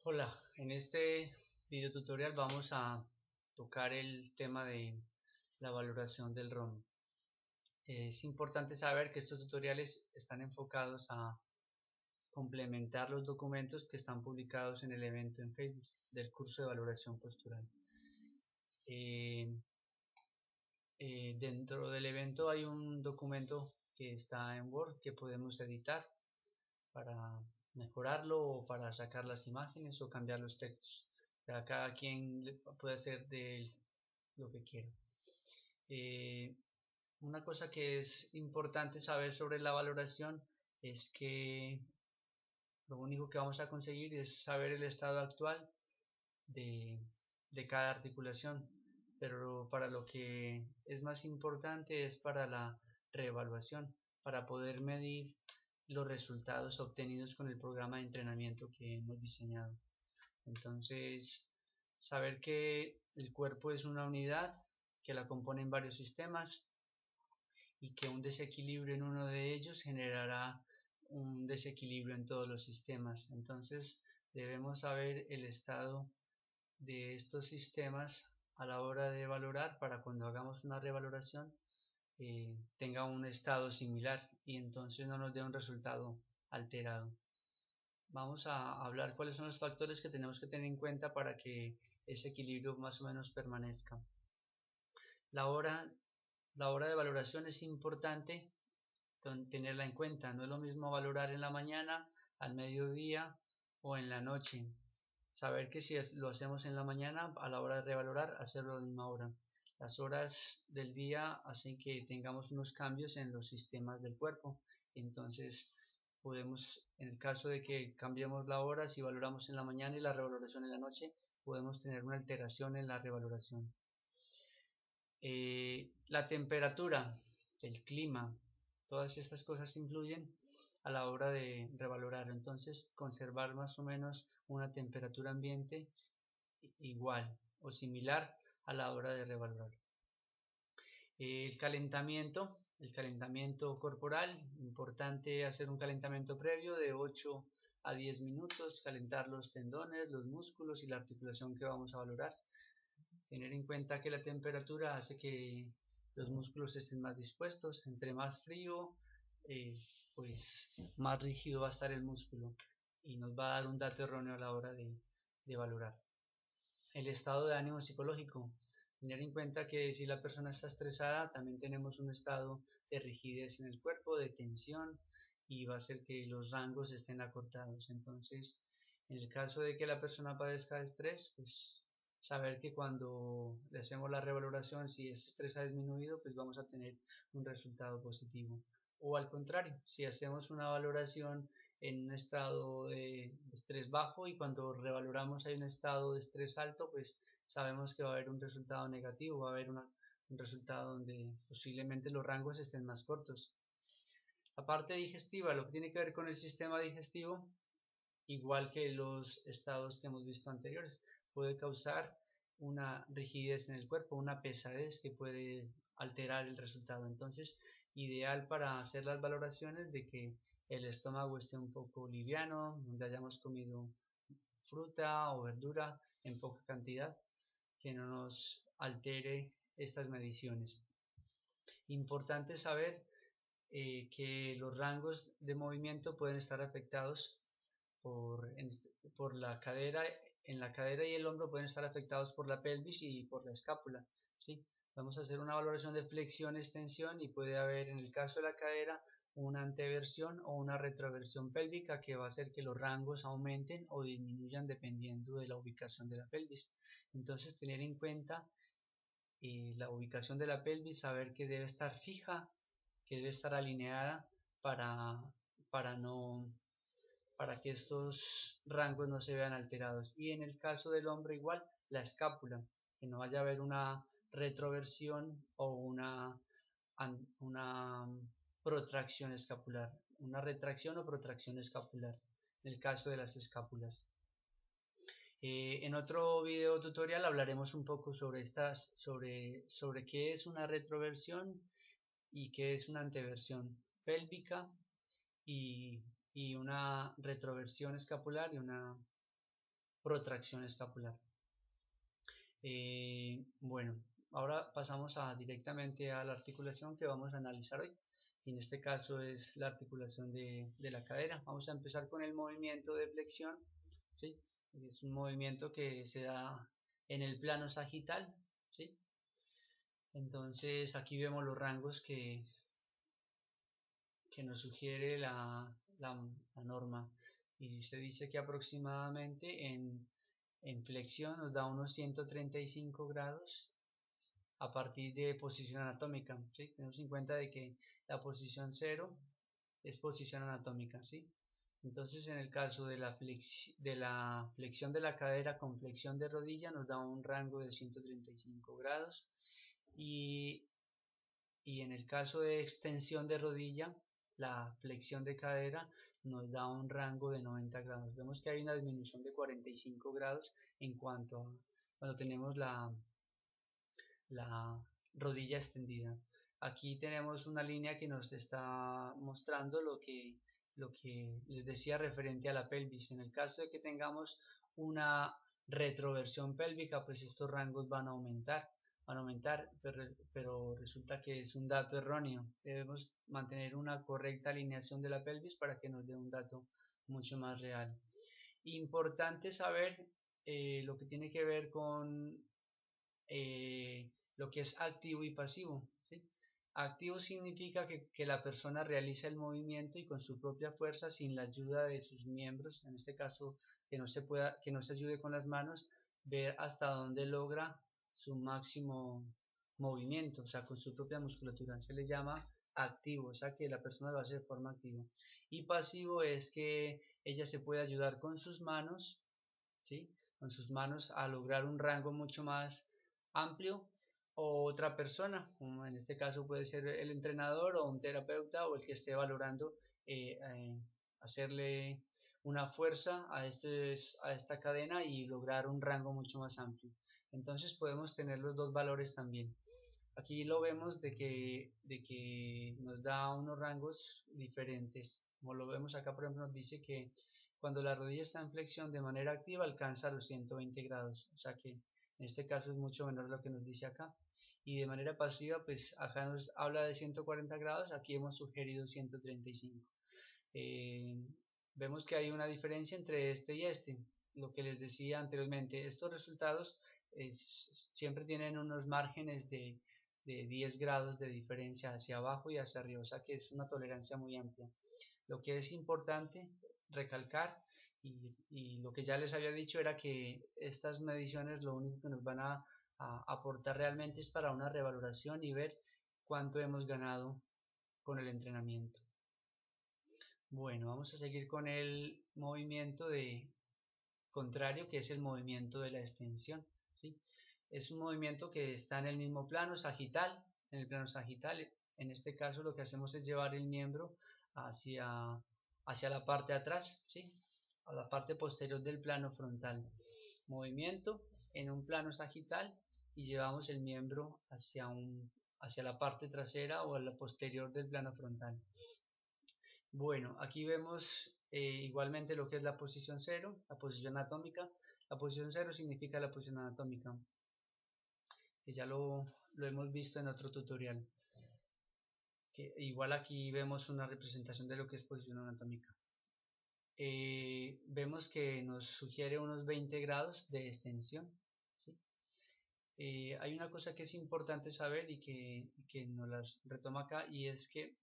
Hola, en este video tutorial vamos a tocar el tema de la valoración del ROM. Es importante saber que estos tutoriales están enfocados a complementar los documentos que están publicados en el evento en Facebook del curso de valoración postural. Eh, Dentro del evento hay un documento que está en Word que podemos editar para mejorarlo o para sacar las imágenes o cambiar los textos. O sea, cada quien puede hacer de él lo que quiera. Eh, una cosa que es importante saber sobre la valoración es que lo único que vamos a conseguir es saber el estado actual de, de cada articulación, pero para lo que es más importante es para la reevaluación, para poder medir los resultados obtenidos con el programa de entrenamiento que hemos diseñado. Entonces, saber que el cuerpo es una unidad, que la componen varios sistemas y que un desequilibrio en uno de ellos generará un desequilibrio en todos los sistemas. Entonces, debemos saber el estado de estos sistemas a la hora de valorar para cuando hagamos una revaloración tenga un estado similar y entonces no nos dé un resultado alterado. Vamos a hablar cuáles son los factores que tenemos que tener en cuenta para que ese equilibrio más o menos permanezca. La hora, la hora de valoración es importante tenerla en cuenta. No es lo mismo valorar en la mañana, al mediodía o en la noche. Saber que si lo hacemos en la mañana, a la hora de revalorar, hacerlo a la misma hora. Las horas del día hacen que tengamos unos cambios en los sistemas del cuerpo. Entonces, podemos, en el caso de que cambiemos la hora, si valoramos en la mañana y la revaloración en la noche, podemos tener una alteración en la revaloración. La temperatura, el clima, todas estas cosas influyen a la hora de revalorar. Entonces, conservar más o menos una temperatura ambiente igual o similar a la hora de revalorar. El calentamiento corporal, importante hacer un calentamiento previo de 8 a 10 minutos, calentar los tendones, los músculos y la articulación que vamos a valorar. Tener en cuenta que la temperatura hace que los músculos estén más dispuestos, entre más frío, eh, pues más rígido va a estar el músculo y nos va a dar un dato erróneo a la hora de valorar. El estado de ánimo psicológico. Tener en cuenta que si la persona está estresada, también tenemos un estado de rigidez en el cuerpo, de tensión, y va a hacer que los rangos estén acortados. Entonces, en el caso de que la persona padezca de estrés, pues saber que cuando le hacemos la revaloración, si ese estrés ha disminuido, pues vamos a tener un resultado positivo. O al contrario, si hacemos una valoración en un estado de estrés bajo y cuando revaloramos hay un estado de estrés alto, pues sabemos que va a haber un resultado negativo, va a haber un resultado donde posiblemente los rangos estén más cortos. La parte digestiva, lo que tiene que ver con el sistema digestivo, igual que los estados que hemos visto anteriores, puede causar una rigidez en el cuerpo, una pesadez que puede alterar el resultado. Entonces, ideal para hacer las valoraciones de que el estómago esté un poco liviano, donde hayamos comido fruta o verdura en poca cantidad, que no nos altere estas mediciones. Importante saber que los rangos de movimiento pueden estar afectados por la cadera, en la cadera y el hombro pueden estar afectados por la pelvis y por la escápula, ¿sí? Vamos a hacer una valoración de flexión, extensión y puede haber en el caso de la cadera una anteversión o una retroversión pélvica que va a hacer que los rangos aumenten o disminuyan dependiendo de la ubicación de la pelvis. Entonces tener en cuenta la ubicación de la pelvis, saber que debe estar fija, que debe estar alineada para, para no para que estos rangos no se vean alterados. Y en el caso del hombro igual, la escápula, que no vaya a haber una retroversión o una protracción escapular, una retracción o protracción escapular, en el caso de las escápulas. En otro video tutorial hablaremos un poco sobre qué es una retroversión y qué es una anteversión pélvica y, y una retroversión escapular y una protracción escapular. Bueno, ahora pasamos directamente a la articulación que vamos a analizar hoy. Y en este caso es la articulación de la cadera. Vamos a empezar con el movimiento de flexión, ¿sí? Es un movimiento que se da en el plano sagital, ¿sí? Entonces aquí vemos los rangos que nos sugiere la norma. Y se dice que aproximadamente en flexión nos da unos 135 grados a partir de posición anatómica, ¿sí? Tenemos en cuenta de que la posición 0 es posición anatómica, ¿sí? Entonces en el caso de la flexión de la cadera con flexión de rodilla nos da un rango de 135 grados y, y en el caso de extensión de rodilla, la flexión de cadera nos da un rango de 90 grados. Vemos que hay una disminución de 45 grados en cuanto a cuando tenemos la rodilla extendida. Aquí tenemos una línea que nos está mostrando lo que les decía referente a la pelvis. En el caso de que tengamos una retroversión pélvica, pues estos rangos van a aumentar, pero resulta que es un dato erróneo. Debemos mantener una correcta alineación de la pelvis para que nos dé un dato mucho más real. Importante saber lo que tiene que ver con lo que es activo y pasivo, ¿sí? Activo significa que la persona realiza el movimiento y con su propia fuerza, sin la ayuda de sus miembros, en este caso que no se ayude con las manos, ver hasta dónde logra su máximo movimiento, o sea, con su propia musculatura. Se le llama activo, o sea, que la persona lo hace de forma activa. Y pasivo es que ella se puede ayudar con sus manos, ¿sí? Con sus manos a lograr un rango mucho más amplio, o otra persona, como en este caso puede ser el entrenador o un terapeuta o el que esté valorando hacerle una fuerza a esta cadena y lograr un rango mucho más amplio. Entonces podemos tener los dos valores también. Aquí lo vemos de que nos da unos rangos diferentes. Como lo vemos acá, por ejemplo, nos dice que cuando la rodilla está en flexión de manera activa alcanza los 120 grados. O sea que en este caso es mucho menor lo que nos dice acá. Y de manera pasiva, pues acá nos habla de 140 grados, aquí hemos sugerido 135. Vemos que hay una diferencia entre este y este. Lo que les decía anteriormente, estos resultados siempre tienen unos márgenes de 10 grados de diferencia hacia abajo y hacia arriba, o sea que es una tolerancia muy amplia. Lo que es importante recalcar y lo que ya les había dicho era que estas mediciones lo único que nos van a aportar realmente es para una revaloración y ver cuánto hemos ganado con el entrenamiento. Bueno, vamos a seguir con el movimiento contrario, que es el movimiento de la extensión, ¿sí? Es un movimiento que está en el mismo plano sagital, en el plano sagital. En este caso lo que hacemos es llevar el miembro hacia la parte de atrás, ¿sí? A la parte posterior del plano frontal. Movimiento en un plano sagital y llevamos el miembro hacia la parte trasera o a la posterior del plano frontal. Bueno, aquí vemos igualmente lo que es la posición 0, la posición anatómica. La posición 0 significa la posición anatómica, que ya lo hemos visto en otro tutorial. Que igual aquí vemos una representación de lo que es posición anatómica. Vemos que nos sugiere unos 20 grados de extensión, ¿sí? Hay una cosa que es importante saber y que nos las retoma acá, y es que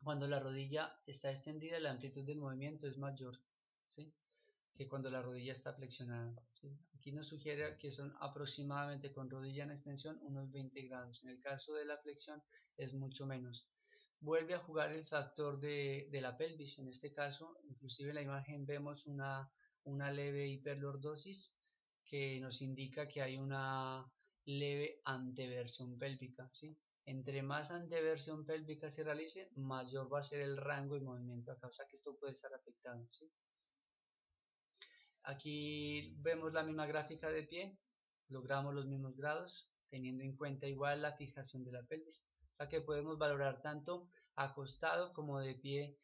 cuando la rodilla está extendida, la amplitud del movimiento es mayor, ¿sí?, que cuando la rodilla está flexionada, ¿sí? Aquí nos sugiere que son aproximadamente con rodilla en extensión unos 20 grados. En el caso de la flexión es mucho menos. Vuelve a jugar el factor de la pelvis. En este caso, inclusive en la imagen vemos una leve hiperlordosis que nos indica que hay una leve anteversión pélvica, ¿sí? Entre más anteversión pélvica se realice, mayor va a ser el rango de movimiento a causa que esto puede estar afectado, ¿sí? Aquí vemos la misma gráfica de pie, logramos los mismos grados, teniendo en cuenta igual la fijación de la pelvis, o sea que podemos valorar tanto acostado como de pie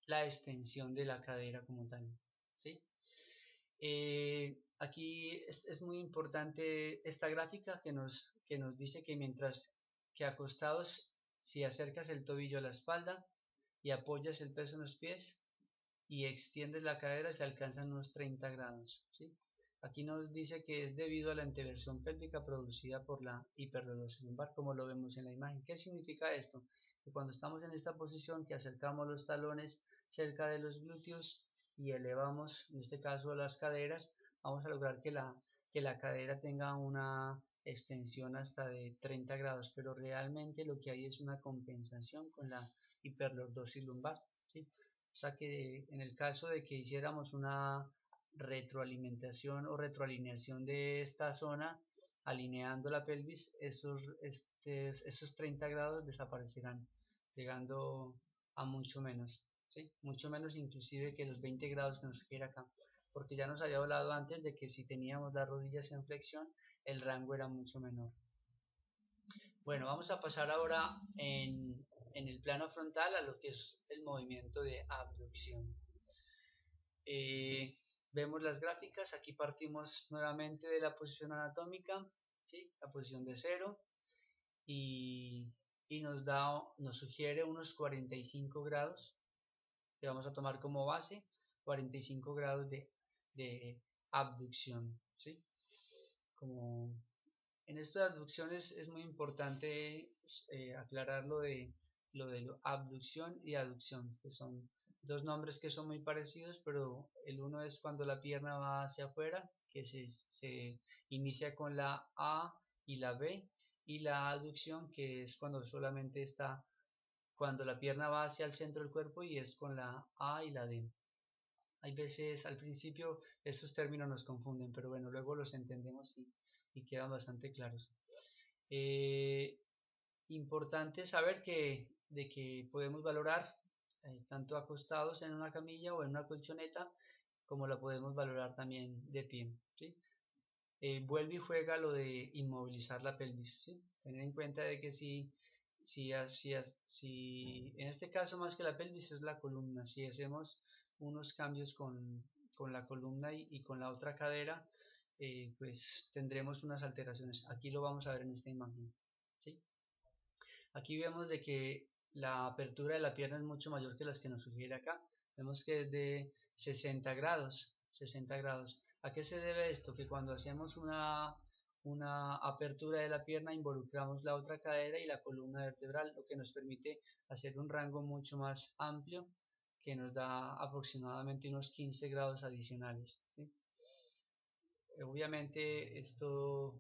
la extensión de la cadera como tal, ¿sí? Aquí es muy importante esta gráfica que nos dice que mientras que acostados, si acercas el tobillo a la espalda y apoyas el peso en los pies y extiendes la cadera, se alcanzan unos 30 grados, ¿sí? Aquí nos dice que es debido a la anteversión pélvica producida por la hiperlordosis lumbar, como lo vemos en la imagen. ¿Qué significa esto? Que cuando estamos en esta posición, que acercamos los talones cerca de los glúteos y elevamos, en este caso, las caderas, vamos a lograr que la cadera tenga una extensión hasta de 30 grados, pero realmente lo que hay es una compensación con la hiperlordosis lumbar, ¿sí? O sea que en el caso de que hiciéramos una retroalimentación o retroalineación de esta zona, alineando la pelvis, esos 30 grados desaparecerán, llegando a mucho menos, ¿sí? Mucho menos inclusive que los 20 grados que nos sugiere acá, porque ya nos había hablado antes de que si teníamos las rodillas en flexión, el rango era mucho menor. Bueno, vamos a pasar ahora en el plano frontal a lo que es el movimiento de abducción. Eh, Vemos las gráficas, aquí partimos nuevamente de la posición anatómica, ¿sí? La posición de cero, y, nos sugiere unos 45 grados, que vamos a tomar como base, 45 grados de abducción, ¿sí? Como en estas abducciones es muy importante aclarar lo de abducción y aducción, que son dos nombres que son muy parecidos, pero el uno es cuando la pierna va hacia afuera, que se inicia con la A y la B, y la aducción, que es cuando solamente está, cuando la pierna va hacia el centro del cuerpo y es con la A y la D. Hay veces al principio esos términos nos confunden, pero bueno, luego los entendemos y quedan bastante claros. Eh, Importante saber de que podemos valorar tanto acostados en una camilla o en una colchoneta, como la podemos valorar también de pie, ¿sí? Vuelve y juega lo de inmovilizar la pelvis, ¿sí? Tener en cuenta de que si en este caso más que la pelvis es la columna, si hacemos unos cambios con la columna y con la otra cadera, pues tendremos unas alteraciones. Aquí lo vamos a ver en esta imagen, ¿sí? Aquí vemos de que la apertura de la pierna es mucho mayor que las que nos sugiere acá. Vemos que es de 60 grados, 60 grados. ¿A qué se debe esto? Que cuando hacemos una apertura de la pierna involucramos la otra cadera y la columna vertebral, lo que nos permite hacer un rango mucho más amplio que nos da aproximadamente unos 15 grados adicionales, ¿sí? Obviamente esto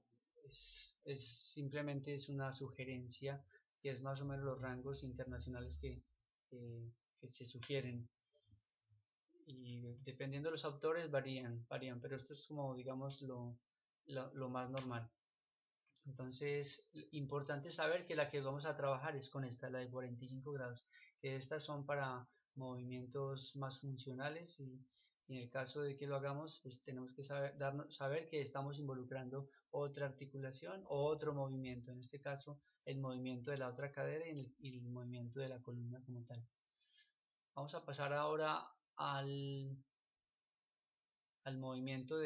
simplemente es una sugerencia, que es más o menos los rangos internacionales que se sugieren, y dependiendo de los autores varían, pero esto es como digamos lo más normal. Entonces, importante saber que la que vamos a trabajar es con esta, la de 45 grados, que estas son para movimientos más funcionales, y en el caso de que lo hagamos, pues tenemos que saber que estamos involucrando otra articulación o otro movimiento, en este caso el movimiento de la otra cadera y el movimiento de la columna como tal. Vamos a pasar ahora al movimiento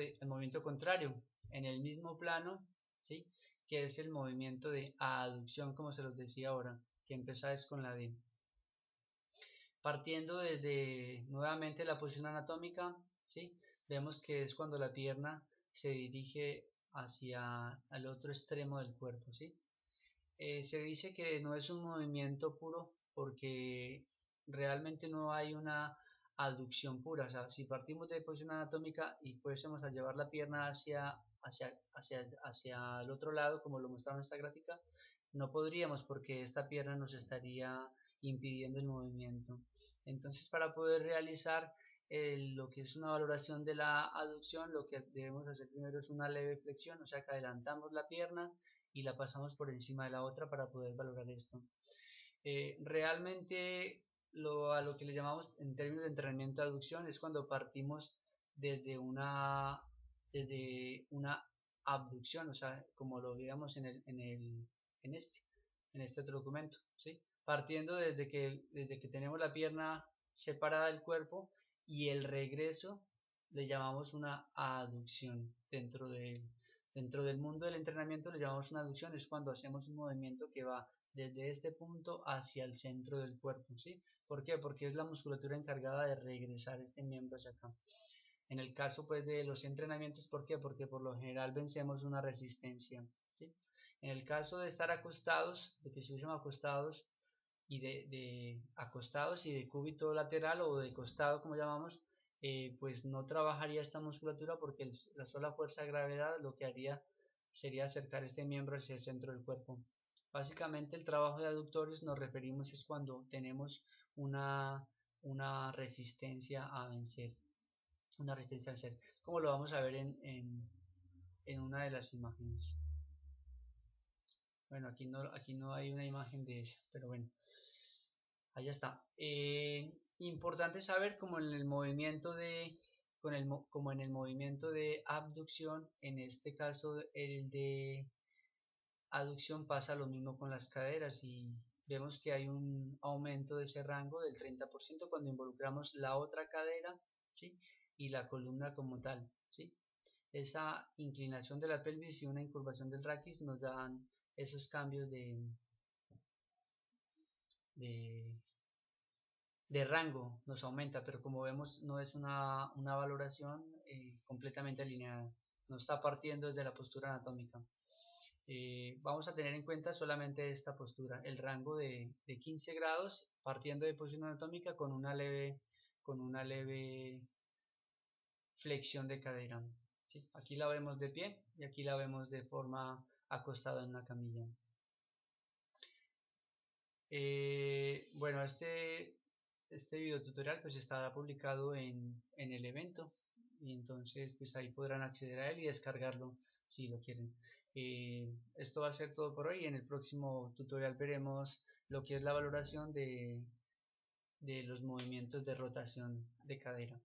contrario, en el mismo plano, ¿sí? Que es el movimiento de aducción, como se los decía ahora, que empieza con la D. Partiendo desde nuevamente la posición anatómica, ¿sí? Vemos que es cuando la pierna se dirige hacia el otro extremo del cuerpo, ¿sí? Se dice que no es un movimiento puro porque realmente no hay una aducción pura. O sea, si partimos de posición anatómica y fuésemos a llevar la pierna hacia el otro lado, como lo mostraba en esta gráfica, no podríamos porque esta pierna nos estaría impidiendo el movimiento. Entonces, para poder realizar lo que es una valoración de la aducción, lo que debemos hacer primero es una leve flexión, o sea que adelantamos la pierna y la pasamos por encima de la otra para poder valorar esto. Realmente a lo que le llamamos en términos de entrenamiento de aducción es cuando partimos desde una abducción, o sea, como lo veíamos en este otro documento, ¿sí? Partiendo desde que tenemos la pierna separada del cuerpo y el regreso le llamamos una aducción. Dentro del mundo del entrenamiento le llamamos una aducción, es cuando hacemos un movimiento que va desde este punto hacia el centro del cuerpo, ¿sí? ¿Por qué? Porque es la musculatura encargada de regresar este miembro hacia acá. En el caso pues de los entrenamientos, ¿por qué? Porque por lo general vencemos una resistencia, ¿sí? En el caso de estar acostados, de que estuviésemos acostados y de acostados y de cúbito lateral o de costado como llamamos, pues no trabajaría esta musculatura porque la sola fuerza de gravedad lo que haría sería acercar este miembro hacia el centro del cuerpo. Básicamente el trabajo de aductores nos referimos es cuando tenemos una resistencia a vencer, como lo vamos a ver en una de las imágenes. Bueno, aquí no hay una imagen de esa, pero bueno, allá está. Importante saber como en el movimiento como en el movimiento de abducción, en este caso el de aducción pasa lo mismo con las caderas y vemos que hay un aumento de ese rango del 30% cuando involucramos la otra cadera, ¿sí? Y la columna como tal, ¿sí? Esa inclinación de la pelvis y una incurvación del raquis nos dan esos cambios de, de rango, nos aumenta, pero como vemos no es una valoración completamente alineada, no está partiendo desde la postura anatómica. Vamos a tener en cuenta solamente esta postura, el rango de 15 grados partiendo de posición anatómica con una leve flexión de cadera. ¿Sí? Aquí la vemos de pie y aquí la vemos de forma acostada en una camilla. Bueno, este video tutorial pues estará publicado en el evento y entonces pues ahí podrán acceder a él y descargarlo si lo quieren. Esto va a ser todo por hoy. En el próximo tutorial veremos lo que es la valoración de los movimientos de rotación de cadera.